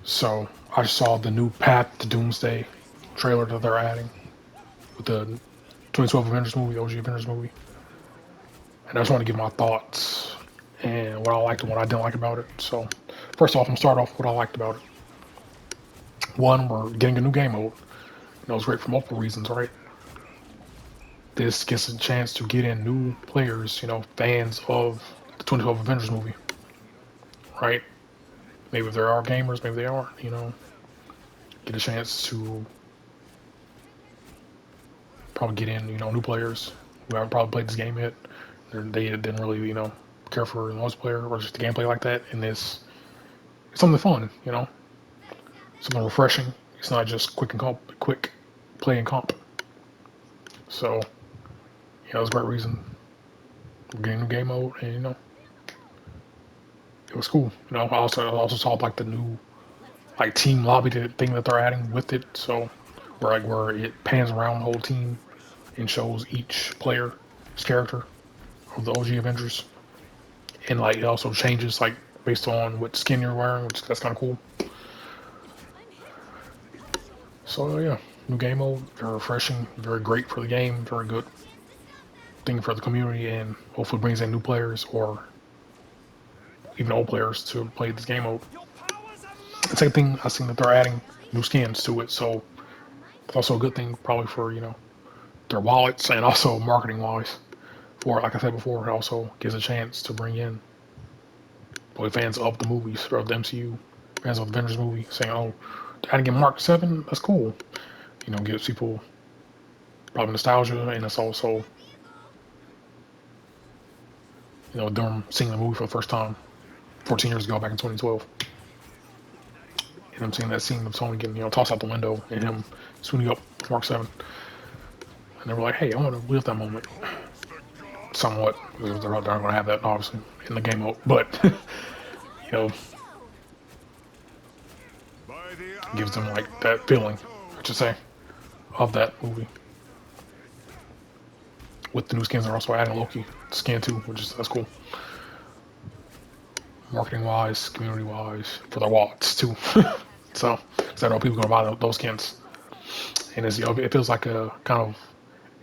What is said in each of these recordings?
So I saw the new Path to Doomsday trailer that they're adding with the 2012 Avengers movie, the OG Avengers movie, and I just want to give my thoughts and what I liked and what I didn't like about it. So first off, I'm gonna start off with what I liked about it. One, we're getting a new game mode. It's great for multiple reasons, right? This gets a chance to get in new players, fans of the 2012 Avengers movie, right? Maybe if there are gamers, maybe they aren't, get a chance to probably get in, new players who haven't probably played this game yet. They didn't really, care for the multiplayer or just the gameplay like that. And it's something fun, something refreshing. It's not just quick play and comp. So, yeah, it was a great reason we're getting a new game mode, and it was cool. I also saw like the new like team lobby thing that they're adding with it. So where it pans around the whole team and shows each player's character of the OG Avengers, and like it also changes like based on what skin you're wearing, which that's kind of cool. So yeah, new game mode, very refreshing, very great for the game, very good thing for the community, and hopefully brings in new players or even old players to play this game mode. The second thing I seen that they're adding new skins to it, so it's also a good thing probably for their wallets and also marketing wise. For like I said before, it also gives a chance to bring in probably fans of the movies or of the MCU, fans of the Avengers movie, saying, "Oh, I didn't get Mark 7. That's cool." Gives people probably nostalgia, and it's also them seeing the movie for the first time 14 years ago back in 2012. And I'm seeing that scene of Tony getting tossed out the window and him swinging up with Mark 7, and they were like, "Hey, I want to relive that moment." Somewhat, because they're not going to have that obviously in the game mode, but know gives them like that feeling, I should say, of that movie. With the new skins, they're also adding Loki skin too, which is that's cool. Marketing wise, community wise, for their wallets too. So, because I know people are gonna buy those skins, and it feels like a kind of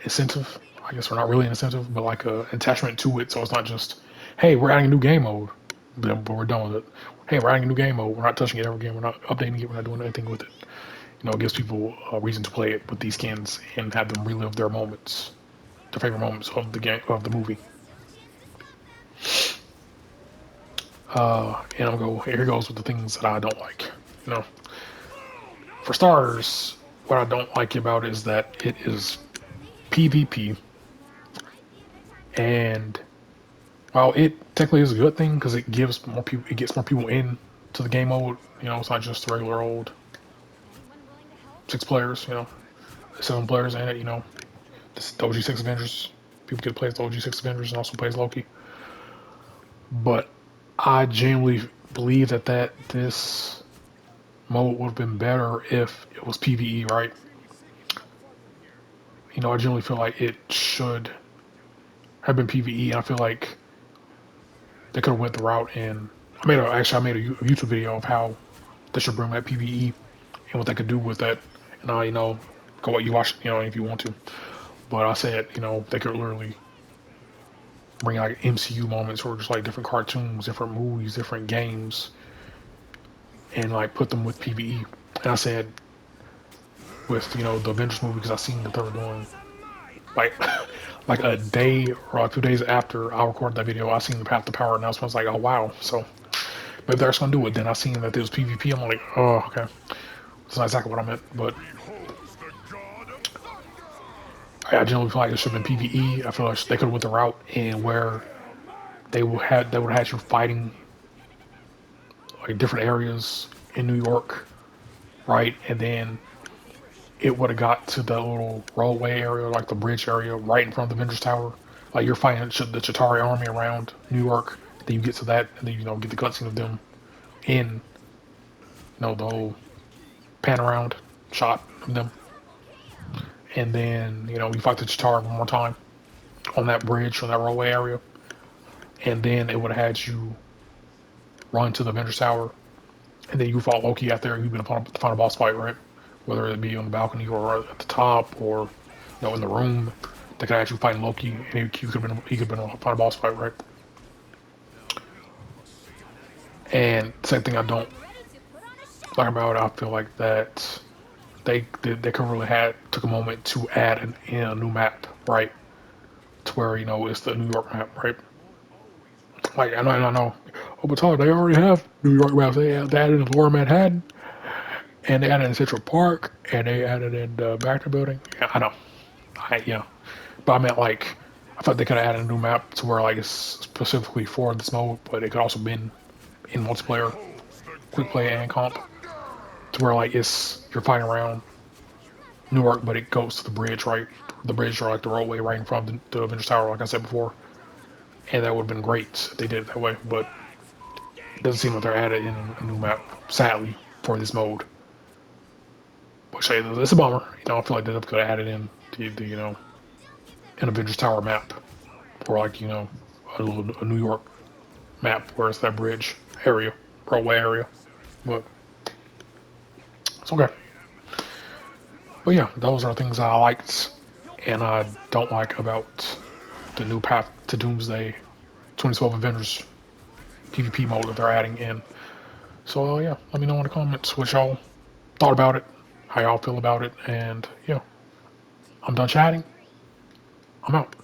incentive. I guess we're not really an incentive, but like a attachment to it. So it's not just, hey, we're adding a new game mode, but we're done with it. Hey, we're adding a new game mode. We're not touching it ever again. We're not updating it. We're not doing anything with it. It gives people a reason to play it with these skins and have them relive their moments, their favorite moments of the game of the movie. And I'm go here goes with the things that I don't like. You know, for starters, what I don't like about it is that it is PvP, and while it technically is a good thing because it gets more people in to the game mode. It's not just the regular old 6 players. 7 players in it. The OG 6 Avengers. People get to play as the OG 6 Avengers and also plays Loki. But I genuinely believe that this mode would have been better if it was PVE, right? I generally feel like it should have been PVE, and I feel like they could have went the route. And I made a YouTube video of how they should bring back PVE and what they could do with that. And go what you watch, if you want to. But I said, they could literally bring like MCU moments or just like different cartoons, different movies, different games, and like put them with PVE. And I said with the Avengers movie because I seen that they were doing like like a day or 2 days after I recorded that video, I seen the Path to Power announcement. I was like, oh wow, so maybe they're just gonna do it. Then I seen that there was PvP. I'm like, oh okay, that's not exactly what I meant, but I generally feel like it should have been PVE. I feel like they could have went the route and where they would have had you fighting like different areas in New York, right? And then it would have got to the little roadway area, like the bridge area, right in front of the Avengers Tower. Like you're fighting the Chitauri army around New York. Then you get to that, and then get the cutscene of them in the whole pan around shot of them, and then you fight the Chitauri one more time on that bridge on that roadway area, and then it would have had you run to the Avengers Tower and then you fought Loki out there. You've been upon the final boss fight, right? Whether it be on the balcony or at the top or in the room, they could actually fight Loki, and he could have been on the final boss fight, right? And same thing I don't like about it. I feel like that they could really had took a moment to add in a new map, right? To where it's the New York map, right? Like I know. Oh, but Tyler, they already have New York maps. They added in Lower Manhattan, and they added in Central Park, and they added in the Baxter Building. Yeah, I know. But I meant like I thought they could have added a new map to where like it's specifically for this mode, but it could also been in multiplayer, quick play and comp, to where like you're fighting around Newark, but it goes to the bridge, right? The bridge or like the roadway right in front of the Avengers Tower, like I said before, and that would have been great if they did it that way. But it doesn't seem like they're added in a new map, sadly, for this mode. Which it's a bummer. I feel like they could have added in the an Avengers Tower map, or like a New York map where it's that bridge area, roadway area. But it's okay. But yeah, those are things I liked and I don't like about the new Path to Doomsday 2012 Avengers PvP mode that they're adding in. So yeah, let me know in the comments what y'all thought about it, how y'all feel about it, and yeah, I'm done chatting. I'm out.